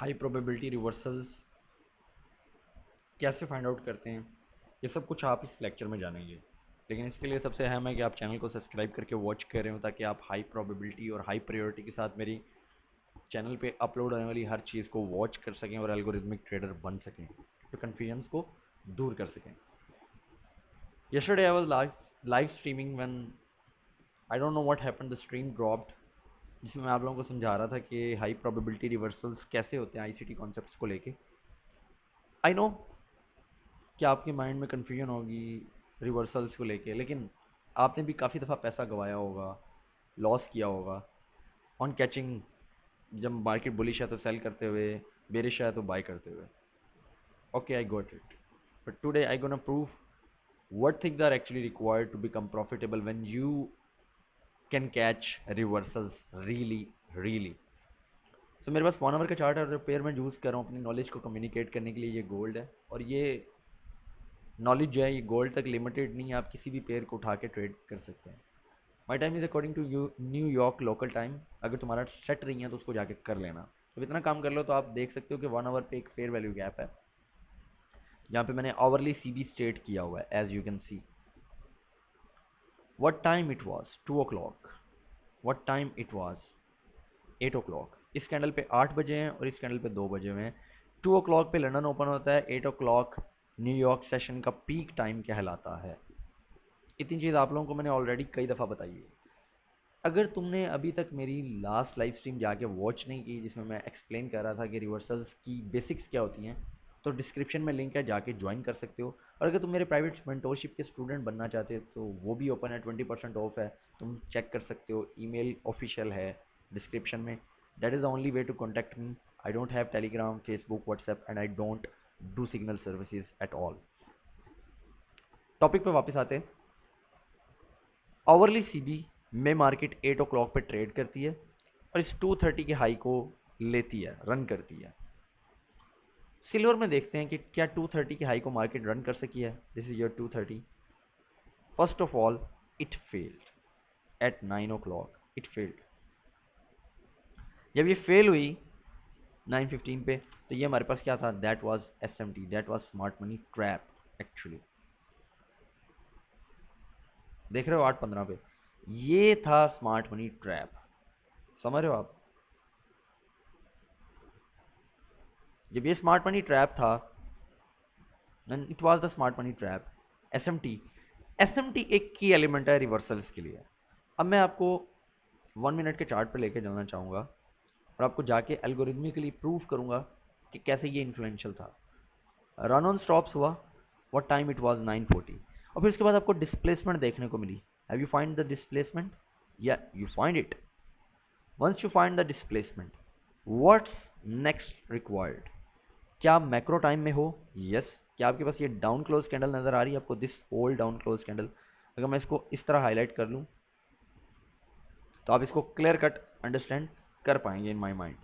High probability reversals कैसे find out करते हैं, ये सब कुछ आप इस लेक्चर में जानेंगे। लेकिन इसके लिए सबसे अहम है कि आप चैनल को सब्सक्राइब करके वॉच कर रहे हो, ताकि आप हाई प्रोबेबिलिटी और हाई प्रायोरिटी के साथ मेरी चैनल पे अपलोड होने वाली हर चीज़ को वॉच कर सकें और एल्गोरिथमिक ट्रेडर बन सकें, तो कन्फ्यूजन्स को दूर कर सकें। Yesterday I was live streaming when I don't know what happened, the stream dropped, जिसमें मैं आप लोगों को समझा रहा था कि हाई प्रोबेबिलिटी रिवर्सल्स कैसे होते हैं आईसीटी कॉन्सेप्ट्स को लेके। आई नो कि आपके माइंड में कन्फ्यूजन होगी रिवर्सल्स को लेके, लेकिन आपने भी काफ़ी दफ़ा पैसा गवाया होगा, लॉस किया होगा ऑन कैचिंग, जब मार्केट बुलिश है तो सेल करते हुए, बेरिश है तो बाय करते हुए। Okay, I got it, but today I gonna prove what things are actually required to become profitable when you can catch reversals really. So मेरे पास 1 आवर का चार्ट है, और जो पेयर मैं यूज़ कर रहा हूँ अपनी नॉलेज को कम्युनिकेट करने के लिए, ये गोल्ड है। और ये नॉलेज जो है ये गोल्ड तक लिमिटेड नहीं है, आप किसी भी पेयर को उठा के ट्रेड कर सकते हैं। My time is according to New York local time. अगर तुम्हारा सेट नहीं है तो उसको जाके कर लेना। तो इतना काम कर लो तो आप देख सकते हो कि 1 आवर पे एक फेयर वैल्यू गैप है, जहाँ पे मैंने आवरली सी बी स्टेट किया हुआ है, as you can see. What time it was? 2 o'clock. What time it was? 8 o'clock. इस कैंडल पे 8 बजे हैं और इस कैंडल पे 2 बजे हुए हैं। 2 o'clock पे लंदन ओपन होता है, 8 o'clock न्यूयॉर्क सेशन का पीक टाइम कहलाता है। इतनी चीज़ आप लोगों को मैंने ऑलरेडी कई दफ़ा बताई है। अगर तुमने अभी तक मेरी लास्ट लाइव स्ट्रीम जाके वॉच नहीं की, जिसमें मैं एक्सप्लेन कर रहा था कि रिवर्सल्स की बेसिक्स क्या होती हैं, तो डिस्क्रिप्शन में लिंक है, जाके ज्वाइन कर सकते हो। और अगर तुम मेरे प्राइवेट मेंटोरशिप के स्टूडेंट बनना चाहते हो तो वो भी ओपन है, 20% ऑफ है, तुम चेक कर सकते हो। ईमेल ऑफिशियल है डिस्क्रिप्शन में। That is the only way to contact me. I don't have Telegram, Facebook, WhatsApp, and I don't do signal services at all. Topic पे वापस आते हैं। आवरली सीबी में मार्केट 8 o'clock पे ट्रेड करती है और इस 230 के हाई को लेती है, रन करती है। सिल्वर में देखते हैं कि क्या 230 की हाई को मार्केट रन कर सकी है। This is your 230। First of all it failed at 9 o'clock, it failed. जब ये फेल हुई 9:15 पे, तो ये हमारे पास क्या था? That was SMT, that was smart money trap actually. देख रहे हो 8:15 पे, ये था स्मार्ट मनी ट्रैप। समझ रहे हो आप? जब ये स्मार्ट मनी ट्रैप था, it was the smart money trap. SMT, SMT एक की एलिमेंट है रिवर्सल्स के लिए। अब मैं आपको 1 मिनट के चार्ट पे लेके जाना चाहूँगा और आपको जाके एल्गोरिथमिकली प्रूव करूँगा कि कैसे ये इन्फ्लुएंशियल था। रन ऑन स्टॉप्स हुआ, व्हाट टाइम इट वाज 9:40। और फिर उसके बाद आपको डिस्प्लेसमेंट देखने को मिली। Have you find the displacement? या you find it. Once you find the displacement, what's next required? क्या आप मैक्रो टाइम में हो? यस। क्या आपके पास ये डाउन क्लोज कैंडल नजर आ रही है आपको? This whole down close candle. अगर मैं इसको इस तरह हाईलाइट कर लूं तो आप इसको क्लियर कट अंडरस्टैंड कर पाएंगे in my mind.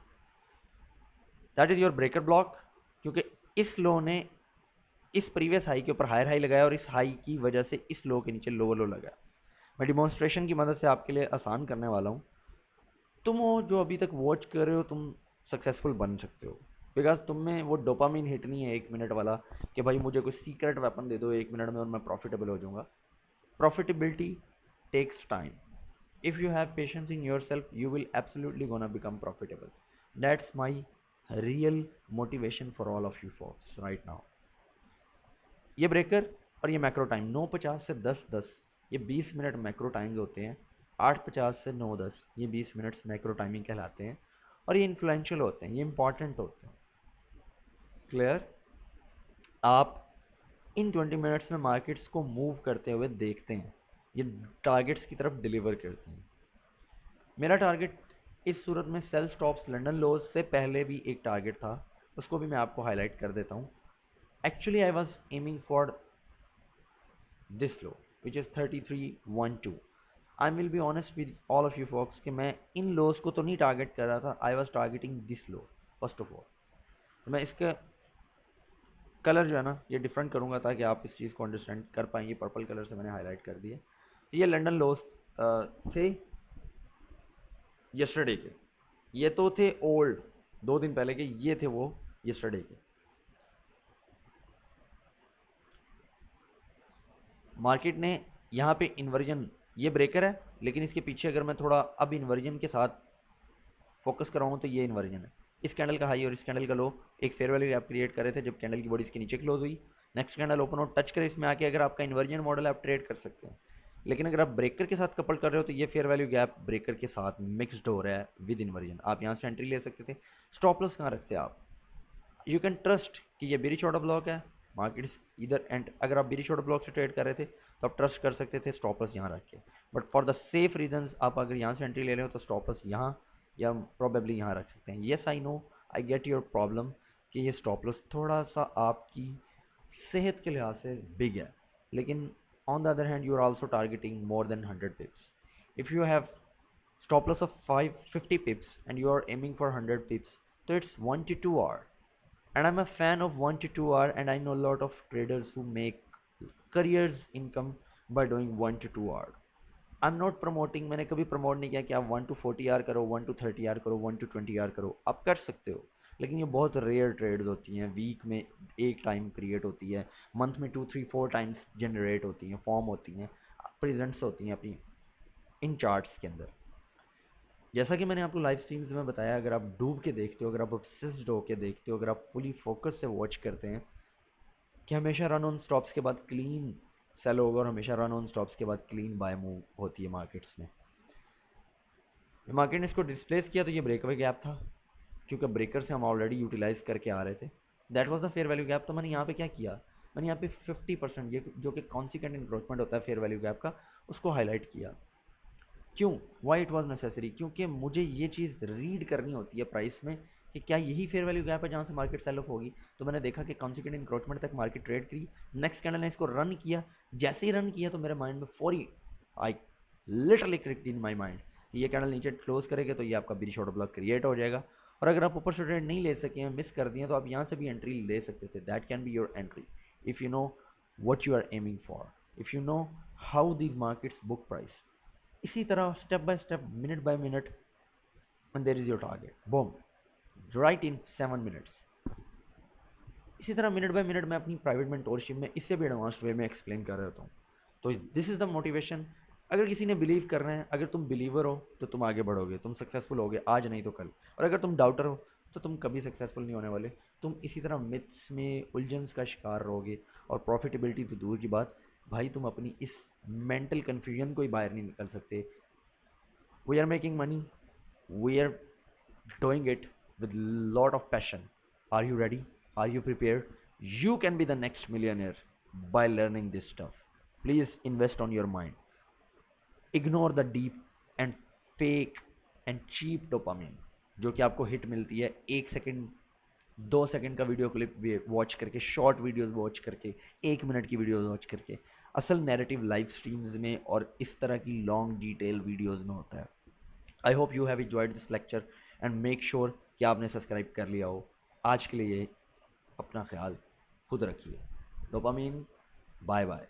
That is your breaker block, क्योंकि इस लो ने इस प्रीवियस हाई के ऊपर हायर हाई लगाया और इस हाई की वजह से इस लो के नीचे लोअर लो लगा। मैं डिमॉन्स्ट्रेशन की मदद से आपके लिए आसान करने वाला हूँ। तुम हो जो अभी तक वॉच कर रहे हो, तुम सक्सेसफुल बन सकते हो, बिकॉज तुम में वो डोपामिन हिट नहीं है 1 मिनट वाला कि भाई मुझे कोई सीक्रेट वेपन दे दो 1 मिनट में और मैं प्रॉफिटेबल हो जाऊंगा। Profitability takes time. If you have patience in yourself, you will absolutely gonna become profitable. That's my real motivation for all of you folks right now. ये ब्रेकर और ये macro time 9:50 से 10:10, ये 20 मिनट मैक्रो टाइम्स होते हैं। 8:50 से 9:10 ये 20 minutes macro timing कहलाते हैं और ये इन्फ्लुएंशियल होते हैं, ये इंपॉर्टेंट होते हैं। क्लियर? आप इन 20 मिनट्स में मार्केट्स को मूव करते हुए देखते हैं, ये टारगेट्स की तरफ डिलीवर करते हैं। मेरा टारगेट इस सूरत में सेल स्टॉप्स लंदन लोज से पहले भी एक टारगेट था, उसको भी मैं आपको हाईलाइट कर देता हूँ। Actually I was aiming for this low which is 3312। I will be honest with all of you folks कि मैं इन लोज को तो नहीं टारगेट कर रहा था, I was targeting this low first of all. तो मैं इसका कलर जो है ना ये डिफरेंट करूँगा ताकि आप इस चीज़ को अंडरस्टैंड कर पाएंगे। पर्पल कलर से मैंने हाईलाइट कर दिए। ये लंदन लोज थे यस्टरडे के, ये तो थे ओल्ड, 2 दिन पहले के ये थे वो यस्टरडे के। मार्केट ने यहाँ पे इन्वर्जन, ये ब्रेकर है लेकिन इसके पीछे अगर मैं थोड़ा अब इन्वर्जन के साथ फोकस कर रहा हूँ तो ये इन्वर्जन है। इस कैंडल का हाई और इस कैंडल का लो एक फेयर वैल्यू गैप क्रिएट कर रहे थे जब कैंडल की बॉडी इसके नीचे क्लोज हुई। नेक्स्ट कैंडल ओपन और टच करे इसमें आके, अगर आपका इन्वर्जन मॉडल है आप ट्रेड कर सकते हैं। लेकिन अगर आप ब्रेकर के साथ कपल कर रहे हो तो ये फेयर वैल्यू गैप ब्रेकर के साथ मिक्सड हो रहा है विद इन्वर्जन। आप यहाँ से एंट्री ले सकते थे। स्टॉप लॉस कहाँ रखते हैं आप? यू कैन ट्रस्ट कि ये बेरिश ऑर्डर ब्लॉक है, मार्केट इधर एंड अगर आप बेरिश ऑर्डर ब्लॉक से ट्रेड कर रहे थे तो आप ट्रस्ट कर सकते थे स्टॉप लॉस यहाँ रख के। But for the safe reason आप अगर यहाँ से एंट्री ले रहे हो तो स्टॉप लॉस यहाँ या प्रोबेबली यहाँ रख सकते हैं। Yes I know, I get your problem कि ये स्टॉप लॉस थोड़ा सा आपकी सेहत के लिहाज से बिग है, लेकिन on the other hand you are also targeting more than 100 pips. If you have stop loss of 550 pips and you are aiming for 100 pips, so it's 1 to 2 hour. And I'm a fan of 1 to 2 hour, and I know a lot of traders who make careers income by doing 1 to 2 hour. I'm not promoting, मैंने कभी promote नहीं किया कि आप 1 to 40 are करो, 1 to 30 are करो, 1 to 20 are करो। आप कर सकते हो लेकिन ये बहुत रेयर ट्रेड्स होती हैं। वीक में एक टाइम क्रिएट होती है, मंथ में 2 3 4 टाइम्स जनरेट होती हैं, फॉर्म होती हैं, प्रेजेंट्स होती हैं अपनी इन चार्ट्स के अंदर। जैसा कि मैंने आपको लाइव स्ट्रीम्स में बताया, अगर आप डूब के देखते हो, अगर आप ऑब्सेस्ड होके देखते हो, अगर आप फुली फोकस से वॉच करते हैं कि हमेशा रन ऑन स्टॉप्स के बाद क्लीन सेल होगा और हमेशा रन ऑन स्टॉप्स के बाद क्लीन बाय मूव होती है मार्केट्स में। मार्केट ने इसको डिस्प्लेस किया तो ये ब्रेकअवे गैप था, क्योंकि ब्रेकर से हम ऑलरेडी यूटिलाइज करके आ रहे थे। That was the fair value gap. तो मैंने यहाँ पे क्या किया, मैंने यहाँ पे 50% ये जो कि कॉन्सिक्वेंट इंक्रोचमेंट होता है फेयर वैल्यू गैप का, उसको हाईलाइट किया। क्यों? Why it was necessary? क्योंकि मुझे ये चीज़ रीड करनी होती है प्राइस में कि क्या यही फेयर वैल्यू गैप है जहाँ से मार्केट सेल ऑफ होगी। तो मैंने देखा कि कॉन्सिक्वेंट इंक्रोचमेंट तक मार्केट ट्रेड करी। नेक्स्ट कैंडल ने इसको रन किया। जैसे ही रन किया तो मेरे माइंड में फौरी I literally clicked in my mind, ये कैंडल नीचे क्लोज करेगा तो ये आपका बेरिश ऑर्डर ब्लॉक क्रिएट हो जाएगा। और अगर आप ऊपर से ट्रेड नहीं ले सके हैं, मिस कर दिए तो आप यहाँ से भी एंट्री ले सकते थे। That can be your entry if you know what you are aiming for, if you know how these markets book price. इसी तरह step by step, minute by minute, and there is your target, boom, right in 7 minutes. इसी तरह minute by minute मैं अपनी private mentorship में इससे भी advanced वे में एक्सप्लेन कर रहा हूँ। तो दिस इज द मोटिवेशन। अगर किसी ने बिलीव करना है, अगर तुम बिलीवर हो तो तुम आगे बढ़ोगे, तुम सक्सेसफुल होगे आज नहीं तो कल। और अगर तुम डाउटर हो तो तुम कभी सक्सेसफुल नहीं होने वाले। तुम इसी तरह मिथ्स में उलझन्स का शिकार रहोगे और प्रॉफिटेबिलिटी तो दूर की बात, भाई तुम अपनी इस मेंटल कन्फ्यूजन को ही बाहर नहीं निकल सकते। We are making money. We are doing it with lot of passion. Are you ready? Are you prepared? You can be the next millionaire by learning this stuff. Please invest on your mind. Ignore the deep and fake and cheap dopamine जो कि आपको hit मिलती है 1 second 2 second का video clip watch करके, short videos watch करके, 1 minute की videos watch करके। असल नैरेटिव लाइव स्ट्रीम्स में और इस तरह की लॉन्ग डिटेल वीडियोस में होता है। I hope you have enjoyed this lecture and make sure कि आपने सब्सक्राइब कर लिया हो। आज के लिए अपना ख्याल खुद रखिए। Dopamine, bye bye.